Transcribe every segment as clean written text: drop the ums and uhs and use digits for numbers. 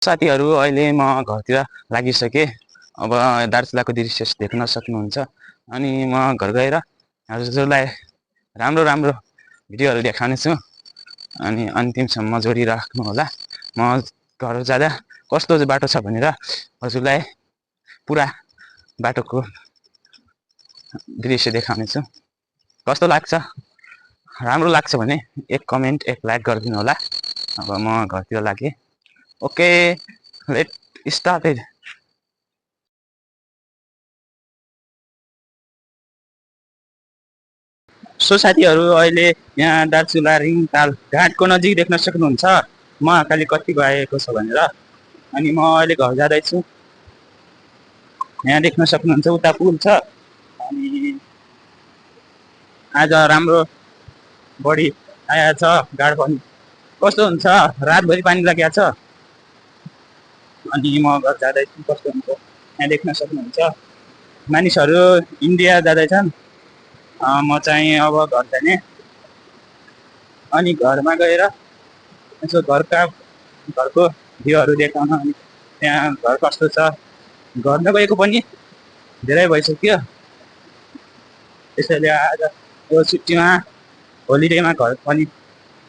साथीहरू अहिले म घरतिर लागिसकेँ। अब दार्चुलाको दृश्य देख्न सक्नुहुन्छ। अनि म घर गएर हजुरलाई राम्रो राम्रो भिडियोहरू देखाउनेछु। अनि अन्तिमसम्म जोडिराख्नु होला। म घर जाँदा कस्तो बाटो छ भनेर हजुरलाई पुरा बाटोको दृश्य देखाउनेछु। कस्तो लाग्छ? राम्रो लाग्छ भने एक कमेन्ट एक लाइक गरिदिनु होला। अब म घरतिर लागेँ। Okay, late started. सो साथीहरू अहिले यहाँ दार्चुला रिङताल घाटको नजिक देख्न सक्नुहुन्छ महाकाली कति गएको छ भनेर। अनि म अहिले घर जाँदैछु। यहाँ देख्न सक्नुहुन्छ उता पुल छ। अनि आज राम्रो बढी आएको छ गाड पनि। कस्तो हुन्छ? रातभरि पानी लागेको छ। अनि म घर जाँदैछु। कस्तो हुन्छ यहाँ देख्न सक्नुहुन्छ। मानिसहरू इन्डिया जाँदैछन्। म चाहिँ अब घर जाने। अनि घरमा गएर यसो घरको भ्यूहरू देखाउन। अनि त्यहाँ घर कस्तो छ, घर नगएको पनि धेरै भइसक्यो। त्यसैले आज यो छुट्टीमा होलिडेमा घर पनि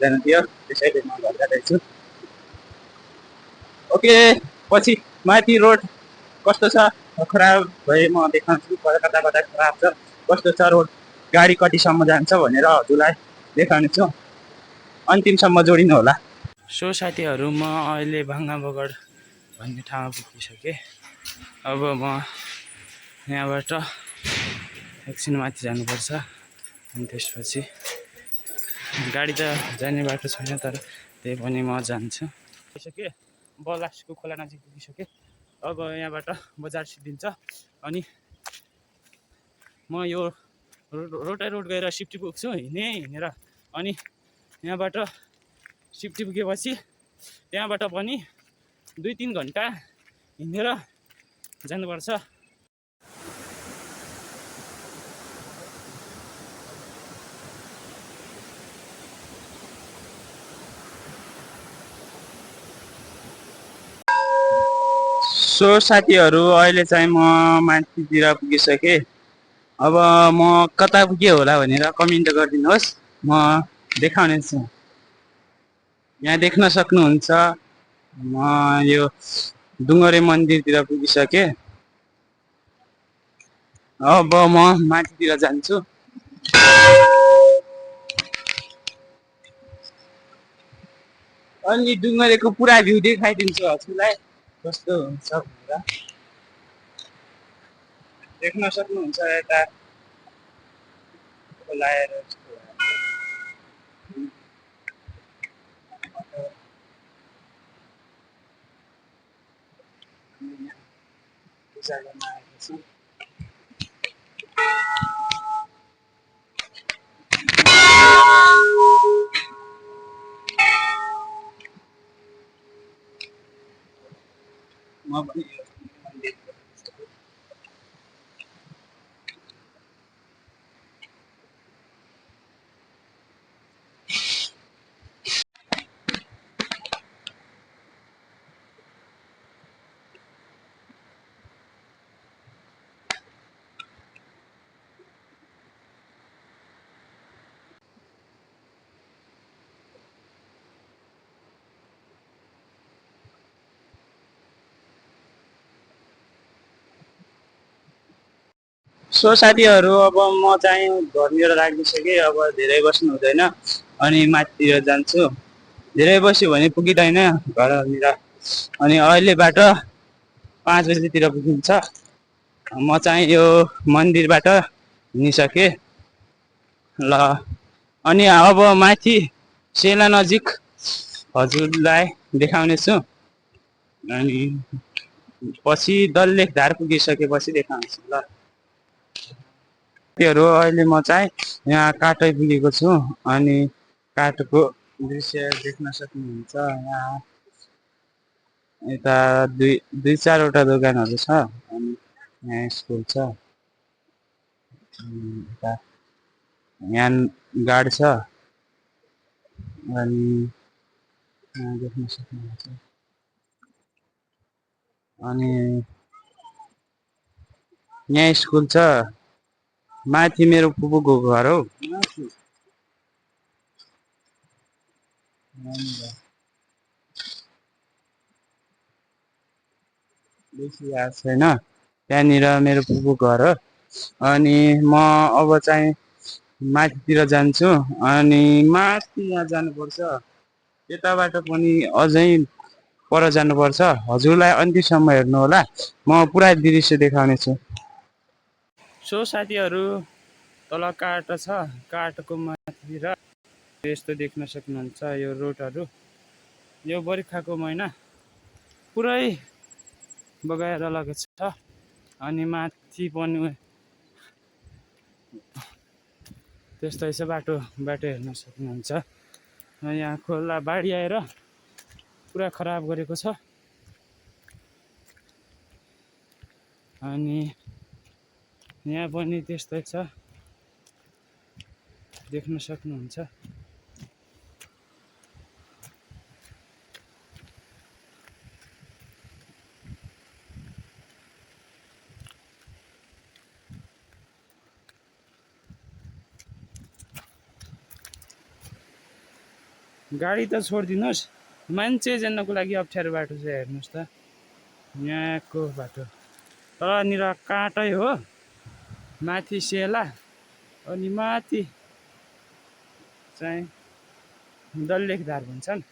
जानु थियो। त्यसैले म घर जाँदैछु। ओके, पछि माथि रोड कस्तो छ खराब भए म देखाउँछु। कता कता खराब छ, कस्तो छ रोड, गाडी कतिसम्म जान्छ भनेर हजुरलाई देखाउनेछु। अन्तिमसम्म जोडिनु होला। सो साथीहरू म अहिले भाङ्गा बगर भन्ने ठाउँमा पुगिसकेँ। अब म यहाँबाट एकछिन माथि जानुपर्छ। अनि त्यसपछि गाडी त जाने बाटो छैन, तर त्यही पनि म जान्छु। पुगिसकेँ, बलासको खोला नजिक पुगिसकेँ। अब यहाँबाट बजार सिद्धिन्छ। अनि म यो रोड गएर सिफ्टी पुग्छु हिँडेर। अनि यहाँबाट सिफ्टी पुगेपछि त्यहाँबाट पनि 2-3 घन्टा हिँडेर जानुपर्छ। सो साथीहरू अहिले चाहिँ म माथितिर पुगिसकेँ। अब म कता पुगेँ होला भनेर कमेन्ट गरिदिनुहोस्, म देखाउनेछु। यहाँ देख्न सक्नुहुन्छ म यो डुङ्गरे मन्दिरतिर पुगिसकेँ। अब म माथितिर जान्छु। अनि डुङ्गरेको पुरा भ्यू देखाइदिन्छु हजुरलाई कस्तो हुन्छ भनेर। देख्न सक्नुहुन्छ यता खोलाएर म पनि सो साथीहरू अब म चाहिँ घरनिर लागिसकेँ। अब धेरै बस्नु हुँदैन। अनि माथितिर जान्छु। धेरै बस्यो भने पुगिँदैन घरनिर। अनि अहिलेबाट 5 बजीतिर पुगिन्छ। म चाहिँ यो मन्दिरबाट हिँडिसकेँ ल। अनि अब माथि सेला नजिक हजुरलाई देखाउनेछु। अनि पछि डल्ले धार पुगिसकेपछि देखाउँछु ल। त्योहरू अहिले म चाहिँ यहाँ काठै पुगेको छु। अनि काठको दृश्य देख्न सक्नुहुन्छ। यहाँ यता दुई चारवटा दोकानहरू छ। अनि यहाँ स्कुल छ। यहाँ गाड छ। अनि यहाँ देख्न सक्नुहुन्छ अनि यहाँ स्कुल छ माथि मेरो फुपूको घर हो बेसी याद छैन त्यहाँनिर मेरो फुपूको घर हो अनि म अब चाहिँ माथितिर जान्छु अनि माथि यहाँ जानुपर्छ यताबाट पनि अझै पर जानुपर्छ हजुरलाई अन्तिमसम्म हेर्नु होला म पुरा दृश्य देखाउने छु सो साथीहरू तल काठ छ काठको माथितिर यस्तो देख्न सक्नुहुन्छ यो रोडहरू यो बर्खाको महिना पुरै बगाएर लगेको छ अनि माथि पनि त्यस्तै छ बाटो हेर्न सक्नुहुन्छ यहाँ खोला बाढी आएर पुरा खराब गरेको छ अनि यहाँ पनि त्यस्तै छ देख्न सक्नुहुन्छ गाडी त छोडिदिनुहोस् मान्छे जान्नको लागि अप्ठ्यारो बाटो चाहिँ हेर्नुहोस् त यहाँको बाटो तलनिर काँटै हो माथि सेला अनि माथि चाहिँ दल्लेखधार भन्छन्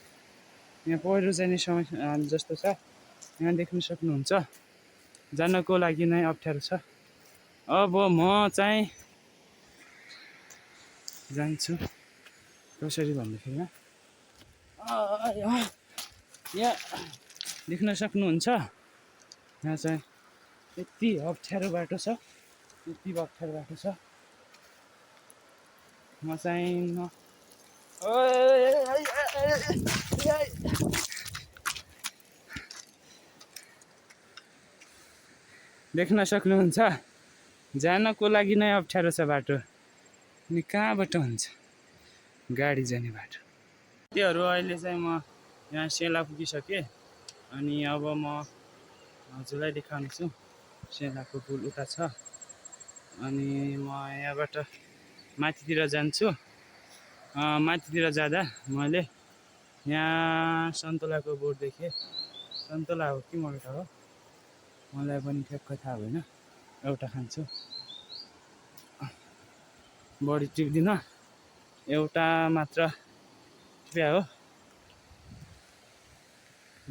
यहाँ पहिरो जाने समस्या जस्तो छ यहाँ देख्न सक्नुहुन्छ जानको लागि नै अप्ठ्यारो छ अब म चाहिँ जान्छु कसरी भन्दाखेरि यहाँ देख्न सक्नुहुन्छ यहाँ चाहिँ यति अप्ठ्यारो बाटो छ यति अप्ठ्यारो बाटो छ म चाहिँ देख्न सक्नुहुन्छ जानको लागि नै अप्ठ्यारो छ बाटो अनि कहाँबाट हुन्छ गाडी जाने बाटो त्योहरू अहिले चाहिँ म यहाँ सेला पुगिसकेँ अनि अब म हजुरलाई देखाउने छु सेलाको पुल उता छ अनि म यहाँबाट माथितिर जान्छु माथितिर जाँदा मैले यहाँ सन्तोलाको बोर्ड देखेँ सन्तोला हो कि मल्टा हो मलाई पनि ठ्याक्क थाहा भएन एउटा खान्छु बढी टिप्दिनँ एउटा मात्र टिप्या हो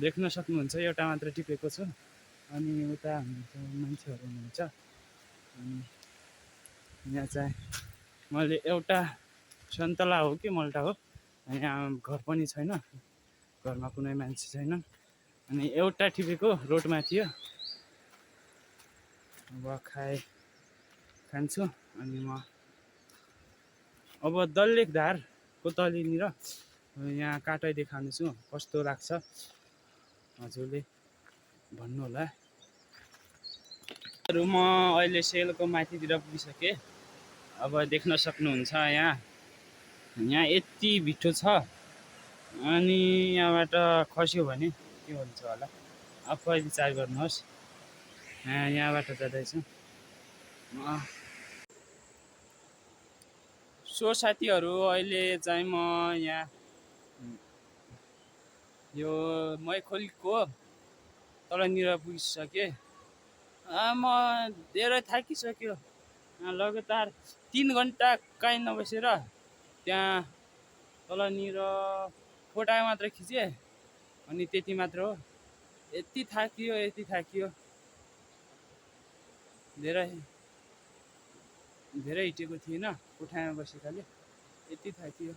देख्न सक्नुहुन्छ एउटा मात्र टिपेको छु अनि उता मान्छेहरू हुनुहुन्छ अनि यहाँ चाहिँ मैले एउटा सन्तला हो कि मल्टा हो यहाँ घर पनि छैन घरमा कुनै मान्छे छैन अनि एउटा टिपेको रोडमा थियो अब खान्छु अनि म अब दल्लेखधारको तलिनिर यहाँ काटै देखाउने छु कस्तो लाग्छ हजुरले भन्नु होला म अहिले सेलको माथितिर पुगिसकेँ अब देख्न सक्नुहुन्छ यहाँ यति भिट्टो छ अनि यहाँबाट खस्यो भने के हुन्छ होला आफै विचार गर्नुहोस् यहाँबाट जाँदैछु सो साथीहरू अहिले चाहिँ म यहाँ यो मैखोलीको तलनिर पुगिसकेँ म धेरै थाकिसक्यो लगातार 3 घन्टा काहीँ नबसेर त्यहाँ तलनिर फोटा मात्र खिचेँ अनि त्यति मात्र हो यति थाकियो धेरै हिँडेको थिइनँ कोठामा बसेकाले यति थाकियो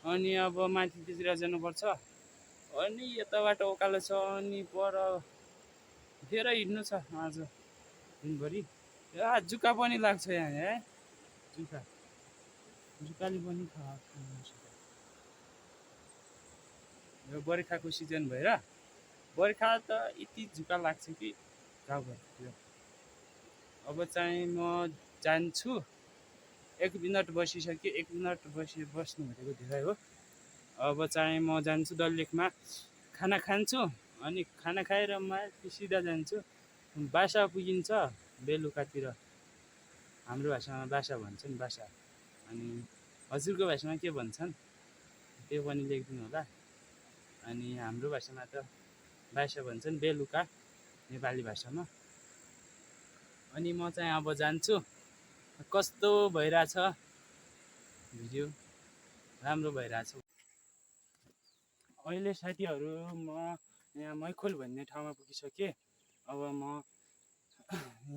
अनि अब माथितिर जानुपर्छ अनि यताबाट उकालो छ अनि पर धेरै हिँड्नु छ आज दिनभरि जुका पनि लाग्छ यहाँ जुकाले पनि यो बर्खाको सिजन भएर बर्खा त यति जुका लाग्छ कि गाउँघरतिर अब चाहिँ म जान्छु 1 मिनट बसिसकेँ 1 मिनट बस्नु भनेको धेरै हो अब चाहिँ म जान्छु दल्लेखमा खाना खान्छु अनि खाना खाएर माथि सिधा जान्छु। बासा पुगिन्छ बेलुकातिर। हाम्रो भाषामा बासा भन्छन्, बासा। अनि हजुरको भाषामा के भन्छन् त्यो पनि लेखिदिनु होला। अनि हाम्रो भाषामा त बासा भन्छन्, बेलुका नेपाली भाषामा। अनि म चाहिँ अब जान्छु। कस्तो भइरहेछ भिडियो, राम्रो भइरहेछ। अहिले साथीहरू म यहाँ मैखोल भन्ने ठाउँमा पुगिसकेँ। अब म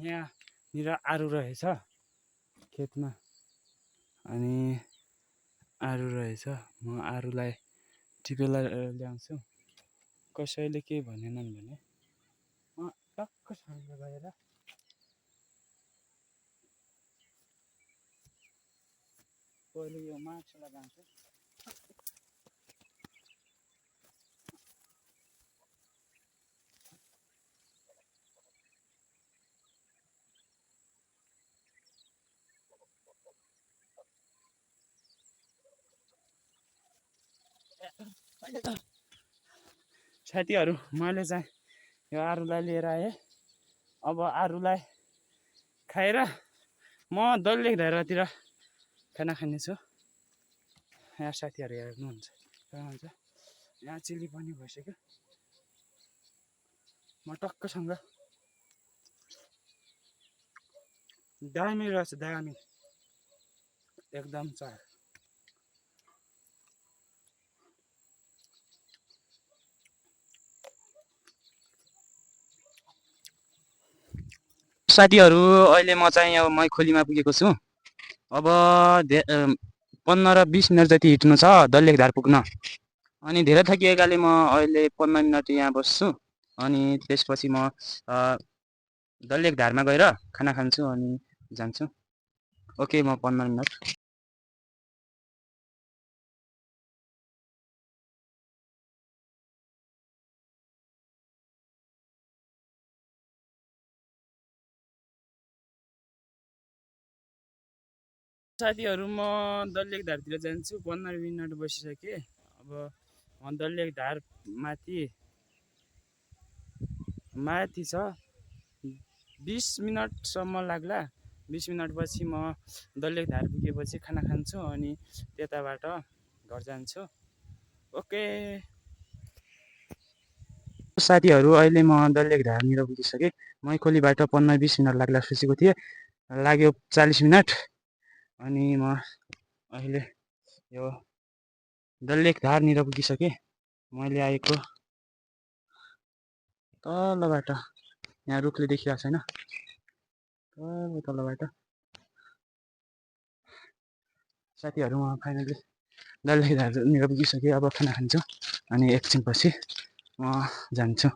यहाँनिर आरू रहेछ खेतमा, अनि आरू रहेछ। म आरूलाई टिपेर ल्याउँछु। कसैले केही भनेनन् भने म टक्कसँग गएर पहिले यो मार्क्सलाई लगाउँछु। साथीहरू मैले चाहिँ यो आरूलाई लिएर आएँ। अब आरूलाई खाएर म डल्ले धारातिर खाना खानेछु। यहाँ साथीहरू हेर्नुहुन्छ यहाँ चिल्ली पनि भइसक्यो। म टक्कसँग दामी रहेछ, दामी एकदम चार। साथीहरू अहिले म चाहिँ अब मैखोलीमा पुगेको छु। अब 15-20 मिनट जति हिँड्नु छ दल्लेघार पुग्न। अनि धेरै थकिएकाले म अहिले 15 मिनट यहाँ बस्छु। अनि त्यसपछि म दल्लेघारमा गएर खाना खान्छु अनि जान्छु। ओके, म 15 मिनट। साथीहरू म दल्लेघारतिर जान्छु। 15 मिनट बसिसकेँ। अब म दल्लेघार माथि छ। 20 मिनटसम्म लाग्ला। 20 मिनटपछि म दल्लेघार पुगेपछि खाना खान्छु अनि त्यताबाट घर जान्छु। ओके साथीहरू अहिले म दल्लेघारनिर पुगिसकेँ। मैखोलीबाट 15-20 मिनट लाग्ला सोचेको थिएँ, लाग्यो 40 मिनट। अनि म अहिले यो दल्लेघारनिर पुगिसकेँ। मैले आएको तलबाट, यहाँ रुखले देखिरहेको छैन, तलबाट। साथीहरू म फाइनली दल्लेघारनिर पुगिसकेँ। अब खाना खान्छु अनि एकछिनपछि म जान्छु।